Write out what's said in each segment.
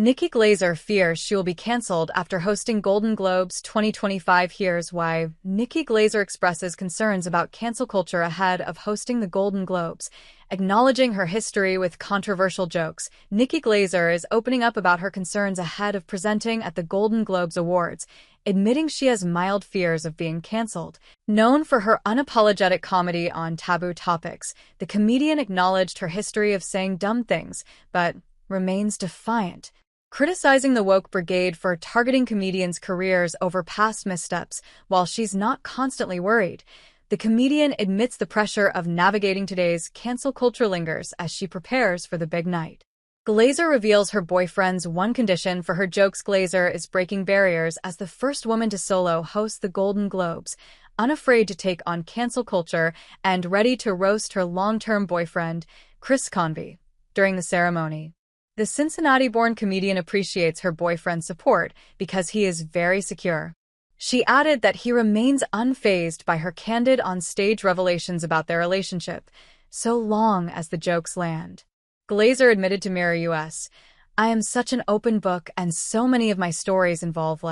Nikki Glaser fears she will be cancelled after hosting Golden Globes 2025. Here's why. Nikki Glaser expresses concerns about cancel culture ahead of hosting the Golden Globes. Acknowledging her history with controversial jokes, Nikki Glaser is opening up about her concerns ahead of presenting at the Golden Globes Awards, admitting she has mild fears of being cancelled. Known for her unapologetic comedy on taboo topics, the comedian acknowledged her history of saying dumb things, but remains defiant, criticizing the woke brigade for targeting comedians' careers over past missteps. While she's not constantly worried, the comedian admits the pressure of navigating today's cancel culture lingers as she prepares for the big night. Glaser reveals her boyfriend's one condition for her jokes. Glaser is breaking barriers as the first woman to solo host the Golden Globes, unafraid to take on cancel culture and ready to roast her long-term boyfriend, Convy, during the ceremony. The Cincinnati-born comedian appreciates her boyfriend's support because he is very secure. She added that he remains unfazed by her candid on-stage revelations about their relationship, so long as the jokes land. Glaser admitted to Mirror US, "I am such an open book and so many of my stories involve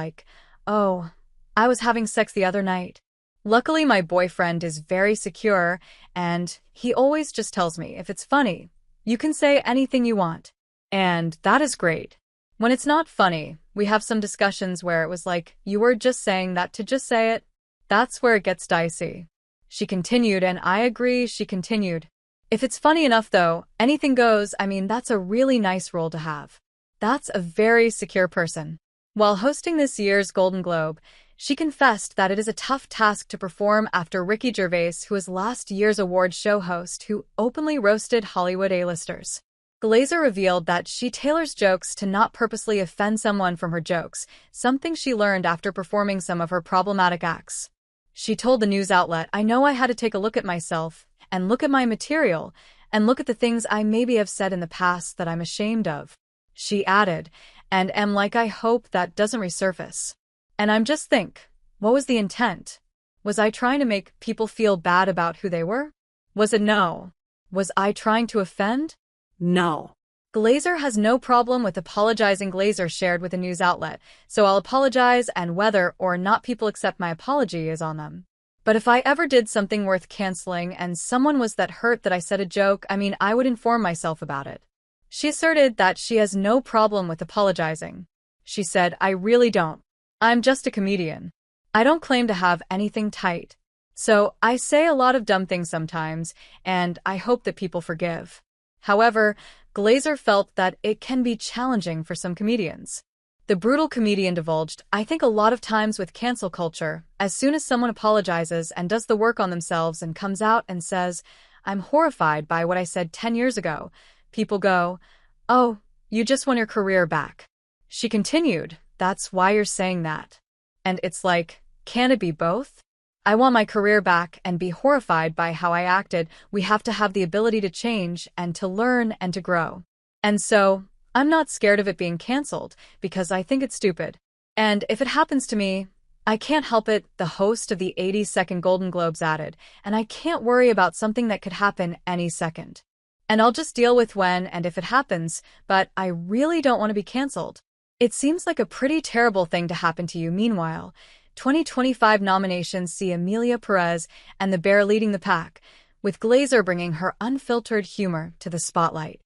oh, I was having sex the other night. Luckily my boyfriend is very secure and he always just tells me if it's funny, you can say anything you want. And that is great. When it's not funny, we have some discussions where it was like, you were just saying that to just say it. That's where it gets dicey." She continued, and I agree, she continued. "If it's funny enough though, anything goes. I mean, that's a really nice role to have. That's a very secure person." While hosting this year's Golden Globe, she confessed that it is a tough task to perform after Ricky Gervais, who was last year's award show host who openly roasted Hollywood A-listers. Glaser revealed that she tailors jokes to not purposely offend someone from her jokes, something she learned after performing some of her problematic acts. She told the news outlet, "I know I had to take a look at myself, and look at my material, and look at the things I maybe have said in the past that I'm ashamed of." She added, "And am like, I hope that doesn't resurface. And I'm just think, what was the intent? Was I trying to make people feel bad about who they were? Was it no? Was I trying to offend? No." Glaser has no problem with apologizing. Glaser shared with a news outlet, "So I'll apologize, and whether or not people accept my apology is on them. But if I ever did something worth canceling and someone was that hurt that I said a joke, I mean, I would inform myself about it." She asserted that she has no problem with apologizing. She said, "I really don't. I'm just a comedian. I don't claim to have anything tight. So I say a lot of dumb things sometimes, and I hope that people forgive." However, Glaser felt that it can be challenging for some comedians. The brutal comedian divulged, "I think a lot of times with cancel culture, as soon as someone apologizes and does the work on themselves and comes out and says, 'I'm horrified by what I said 10 years ago,' people go, 'Oh, you just want your career back.'" She continued, "That's why you're saying that. And it's like, can it be both? I want my career back and be horrified by how I acted. We have to have the ability to change and to learn and to grow. And so, I'm not scared of it being cancelled because I think it's stupid. And if it happens to me, I can't help it," the host of the 82nd Golden Globes added, "and I can't worry about something that could happen any second. And I'll just deal with when and if it happens, but I really don't want to be cancelled." It seems like a pretty terrible thing to happen to you. Meanwhile, 2025 nominations see Amelia Perez and The Bear leading the pack, with Glaser bringing her unfiltered humor to the spotlight.